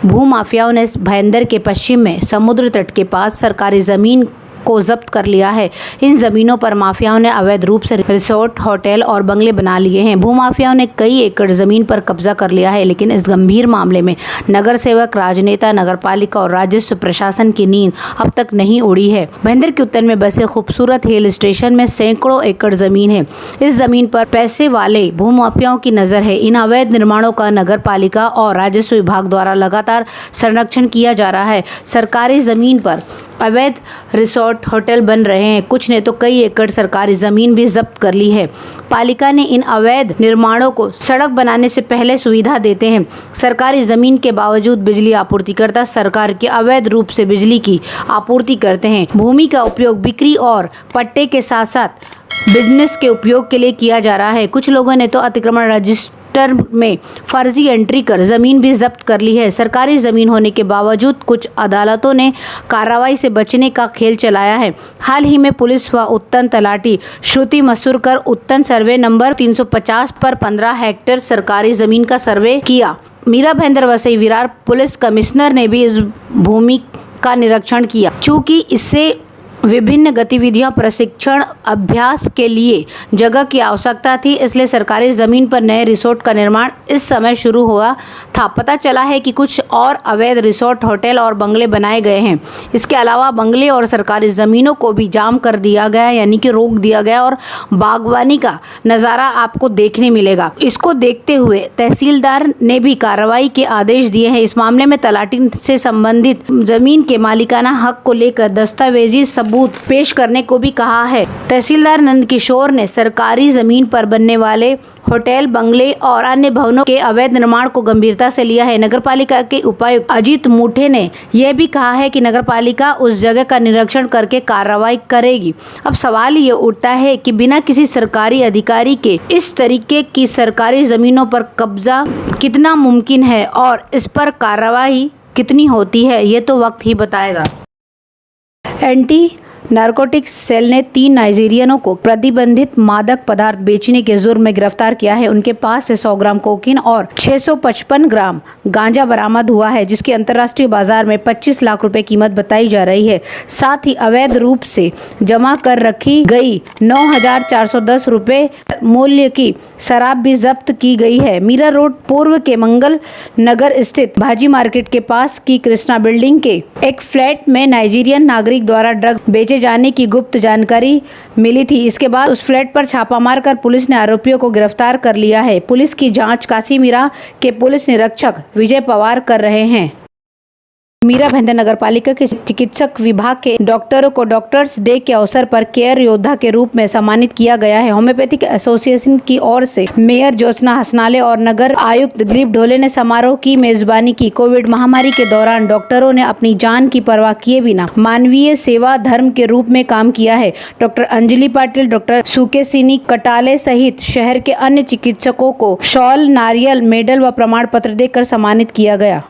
भूमाफियाओं ने भाईंदर के पश्चिम में समुद्र तट के पास सरकारी जमीन को जब्त कर लिया है। इन जमीनों पर माफियाओं ने अवैध रूप से रिसोर्ट, होटल और बंगले बना लिए हैं। भूमाफियाओं ने कई एकड़ जमीन पर कब्जा कर लिया है, लेकिन इस गंभीर मामले में नगर सेवक, राजनेता, नगरपालिका और राजस्व प्रशासन की नींद अब तक नहीं उड़ी है। भाईंदर के उत्तर में बसे खूबसूरत हिल स्टेशन में सैकड़ों एकड़ जमीन है। इस जमीन पर पैसे वाले भूमाफियाओं की नजर है। इन अवैध निर्माणों का नगर पालिका और राजस्व विभाग द्वारा लगातार संरक्षण किया जा रहा है। सरकारी जमीन पर अवैध रिसोर्ट, होटल बन रहे हैं। कुछ ने तो कई एकड़ सरकारी जमीन भी जब्त कर ली है। पालिका ने इन अवैध निर्माणों को सड़क बनाने से पहले सुविधा देते हैं। सरकारी जमीन के बावजूद बिजली आपूर्तिकर्ता सरकार के अवैध रूप से बिजली की आपूर्ति करते हैं। भूमि का उपयोग बिक्री और पट्टे के साथ साथ बिजनेस के उपयोग के लिए किया जा रहा है। कुछ लोगों ने तो अतिक्रमण रजिस्टर में फर्जी एंट्री कर जमीन भी जब्त कर ली है। सरकारी जमीन होने के बावजूद कुछ अदालतों ने कार्रवाई से बचने का खेल चलाया है। हाल ही में पुलिस व उत्तन तलाटी श्रुति मसूरकर उत्तन सर्वे नंबर 350 पर 15 हेक्टेयर सरकारी जमीन का सर्वे किया। मीरा भाईंदर वसई विरार पुलिस कमिश्नर ने भी इस भूमि का निरीक्षण किया। चूँकि इससे विभिन्न गतिविधियों, प्रशिक्षण, अभ्यास के लिए जगह की आवश्यकता थी, इसलिए सरकारी ज़मीन पर नए रिसोर्ट का निर्माण इस समय शुरू हुआ था। पता चला है कि कुछ और अवैध रिसोर्ट, होटल और बंगले बनाए गए हैं। इसके अलावा बंगले और सरकारी ज़मीनों को भी जाम कर दिया गया, यानी कि रोक दिया गया और बागवानी का नज़ारा आपको देखने मिलेगा। इसको देखते हुए तहसीलदार ने भी कार्रवाई के आदेश दिए हैं। इस मामले में तलाटी से संबंधित ज़मीन के मालिकाना हक को लेकर दस्तावेजी सबूत पेश करने को भी कहा है। तहसीलदार नंदकिशोर ने सरकारी जमीन पर बनने वाले होटल, बंगले और अन्य भवनों के अवैध निर्माण को गंभीरता से लिया है। नगरपालिका के उपायुक्त अजीत मूठे ने यह भी कहा है कि नगरपालिका उस जगह का निरीक्षण करके कार्रवाई करेगी। अब सवाल ये उठता है कि बिना किसी सरकारी अधिकारी के इस तरीके की सरकारी जमीनों पर कब्जा कितना मुमकिन है और इस पर कार्रवाई कितनी होती है, ये तो वक्त ही बताएगा। एंटी नारकोटिक्स सेल ने 3 नाइजीरियनों को प्रतिबंधित मादक पदार्थ बेचने के जुर्म में गिरफ्तार किया है। उनके पास से 100 ग्राम कोकीन और 655 ग्राम गांजा बरामद हुआ है, जिसकी अंतर्राष्ट्रीय बाजार में 25 लाख रुपए कीमत बताई जा रही है। साथ ही अवैध रूप से जमा कर रखी गई 9,410 रुपए मूल्य की शराब भी जब्त की गई है। मीरा रोड पूर्व के मंगल नगर स्थित भाजी मार्केट के पास की कृष्णा बिल्डिंग के एक फ्लैट में नाइजीरियन नागरिक द्वारा ड्रग बेचे जाने की गुप्त जानकारी मिली थी। इसके बाद उस फ्लैट पर छापा मारकर पुलिस ने आरोपियों को गिरफ्तार कर लिया है। पुलिस की जांच कासीमीरा के पुलिस निरीक्षक विजय पवार कर रहे हैं। मीरा भाईंदर नगरपालिका के चिकित्सक विभाग के डॉक्टरों को डॉक्टर्स डे के अवसर पर केयर योद्धा के रूप में सम्मानित किया गया है। होम्योपैथिक एसोसिएशन की ओर से मेयर ज्योत्सना हसनाले और नगर आयुक्त दिलीप ढोले ने समारोह की मेजबानी की। कोविड महामारी के दौरान डॉक्टरों ने अपनी जान की परवाह किए बिना मानवीय सेवा धर्म के रूप में काम किया है। डॉक्टर अंजलि पाटिल, डॉक्टर सुकेसिनी कटाले सहित शहर के अन्य चिकित्सकों को शॉल, नारियल, मेडल व प्रमाण पत्र देकर सम्मानित किया गया।